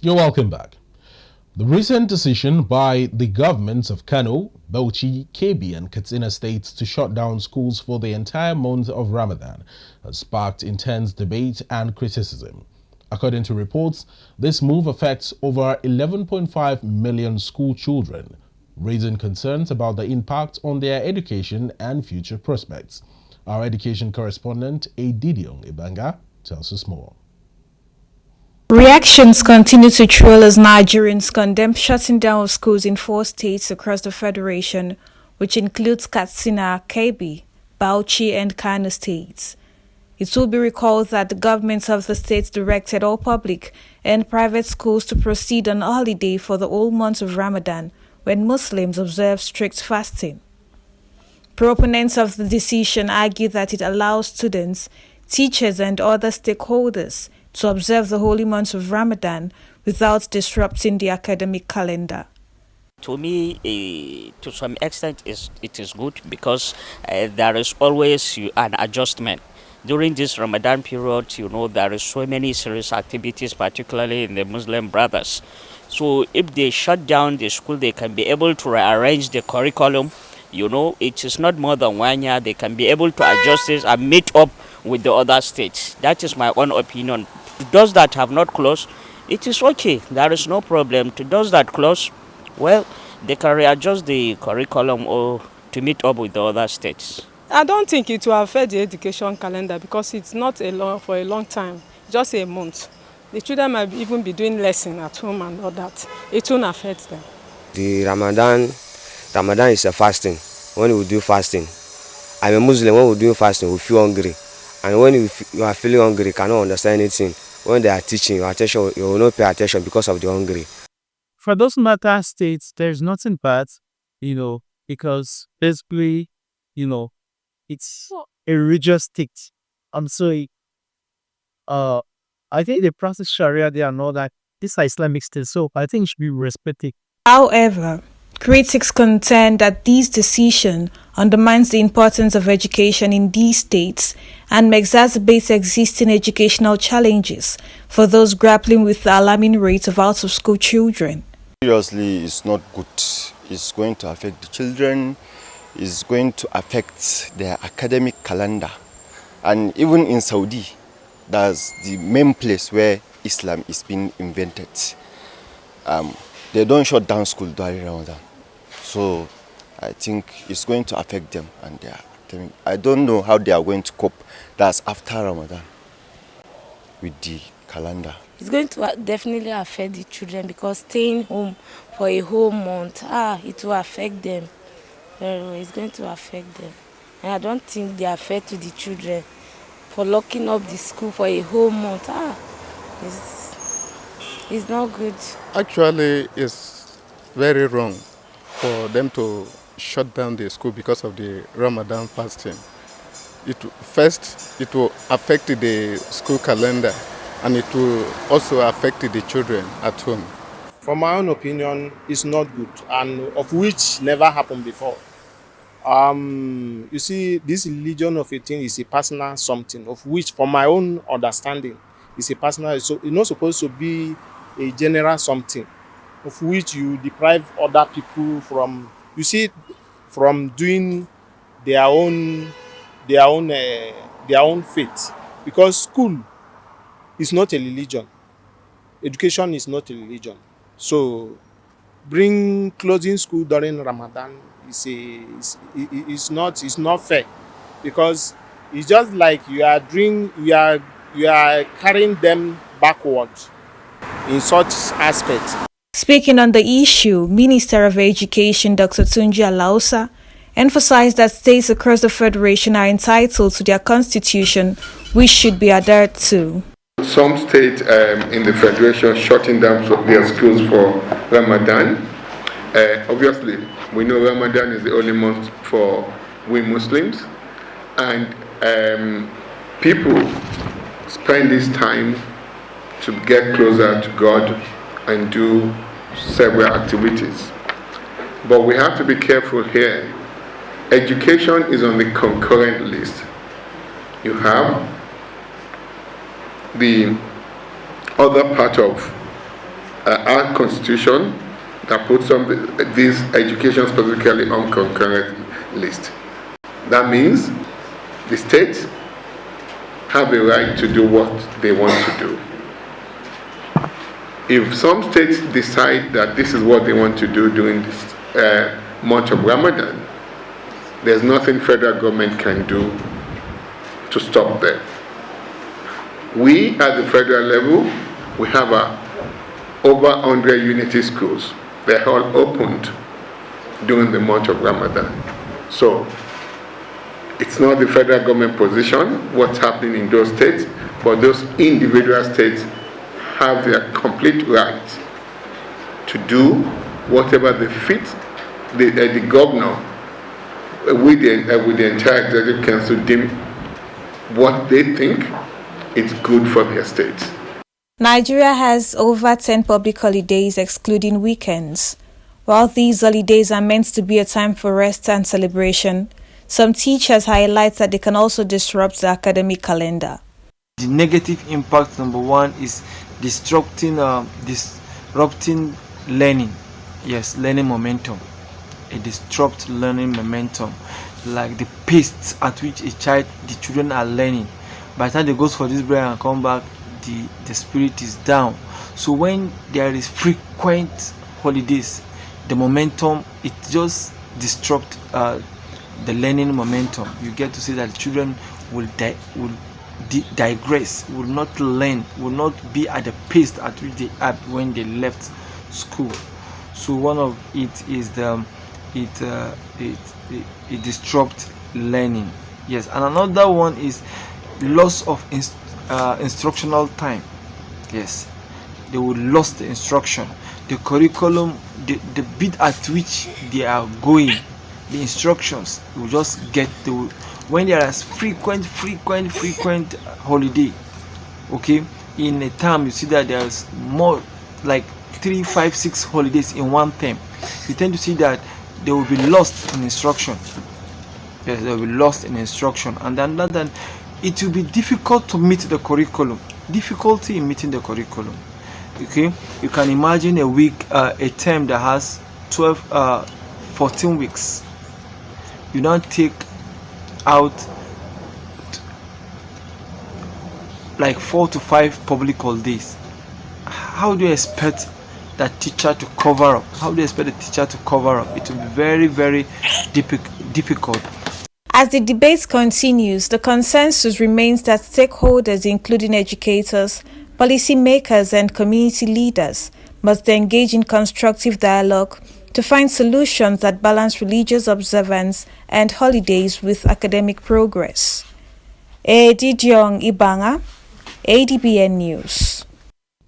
You're welcome back. The recent decision by the governments of Kano, Bauchi, Kebbi and Katsina states to shut down schools for the entire month of Ramadan has sparked intense debate and criticism. According to reports, this move affects over 11.5 million school children, raising concerns about the impact on their education and future prospects. Our education correspondent, Adidion Ibanga, tells us more. Reactions continue to trill as Nigerians condemn shutting down of schools in 4 states across the federation, which includes Katsina, Kebbi, Bauchi, and Kano states. It will be recalled that the governments of the states directed all public and private schools to proceed on holiday for the whole month of Ramadan, when Muslims observe strict fasting. Proponents of the decision argue that it allows students, teachers, and other stakeholders to observe the holy month of Ramadan without disrupting the academic calendar. To me, to some extent, it is good because there is always an adjustment. During this Ramadan period, there is so many serious activities, particularly in the Muslim brothers. So if they shut down the school, they can be able to rearrange the curriculum. It is not more than 1 year. They can be able to adjust this and meet up with the other states. That is my own opinion. To those that have not closed, it is okay. There is no problem. To those that close, well, they can readjust the curriculum or to meet up with the other states. I don't think it will affect the education calendar because it's not for a long time, just a month. The children might even be doing lessons at home and all that. It won't affect them. The Ramadan is a fasting. When we do fasting, I'm a Muslim. When we do fasting, we feel hungry. And when you are feeling hungry, you cannot understand anything. When they are teaching, your attention, you will not pay attention because of the hungry. For those matter states, there's nothing bad, because basically, it's a religious state. I'm sorry. I think they practice Sharia there and all that. These are Islamic states, so I think it should be respected. However, critics contend that this decision undermines the importance of education in these states and exacerbates existing educational challenges for those grappling with the alarming rates of out-of-school children. Seriously, it's not good. It's going to affect the children. It's going to affect their academic calendar. And even in Saudi, that's the main place where Islam is being invented. They don't shut down school during Ramadan. So I think it's going to affect them and their academic. I don't know how they are going to cope. That's after Ramadan with the calendar. It's going to definitely affect the children because staying home for a whole month, it will affect them. It's going to affect them. And I don't think they are fair to the children for locking up the school for a whole month. It's not good. Actually, it's very wrong for them to shut down the school because of the Ramadan fasting. It will affect the school calendar and it will also affect the children at home. From my own opinion, it's not good and of which never happened before. You see, this religion of a thing is a personal something, of which, from my own understanding, is a personal. So it's not supposed to be a general something, of which you deprive other people from. You see, from doing their own faith, because school is not a religion. Education is not a religion. So, closing school during Ramadan is not fair, because it's just like you are carrying them backwards in such aspects. Speaking on the issue, Minister of Education Dr. Tunji Alausa emphasized that states across the federation are entitled to their constitution, which should be adhered to. Some states in the federation shutting down their schools for Ramadan. Obviously, we know Ramadan is the only month for we Muslims, and people spend this time to get closer to God and do several activities. But we have to be careful here. Education is on the concurrent list. You have the other part of our constitution that puts this education specifically on concurrent list. That means the states have a right to do what they want to do. If some states decide that this is what they want to do during this month of Ramadan, there's nothing federal government can do to stop them. We at the federal level, we have over 100 unity schools. They're all opened during the month of Ramadan. So it's not the federal government position what's happening in those states, but those individual states have their complete right to do whatever they fit. The governor with the entire executive council deem what they think is good for their states. Nigeria has over 10 public holidays excluding weekends. While these holidays are meant to be a time for rest and celebration, some teachers highlight that they can also disrupt the academic calendar. The negative impact, number one, is disrupting learning. Yes, learning momentum. It disrupts learning momentum, like the pace at which the children are learning. By the time they go for this break and come back, the spirit is down. So when there is frequent holidays, the momentum, it just disrupts the learning momentum. You get to see that the children will digress, will not learn, will not be at the pace at which they are when they left school. So one of it is it disrupts learning. Yes, and another one is loss of instructional time. Yes, they will lose the instruction, the curriculum, the bit at which they are going, the instructions will just get when there is frequent holiday. Okay, in a term you see that there's more like 3, 5, 6 holidays in one term. You tend to see that they will be lost in instruction. Yes, they will be lost in instruction, and then it will be difficult to meet the curriculum. Difficulty in meeting the curriculum. Okay, you can imagine a term that has 14 weeks. You don't take out like 4 to 5 public holidays. How do you expect that teacher to cover up? How do you expect the teacher to cover up? It will be very, very difficult. As the debate continues, the consensus remains that stakeholders, including educators, policymakers, and community leaders, must engage in constructive dialogue to find solutions that balance religious observance and holidays with academic progress. Edidiong Ibanga, ADBN News.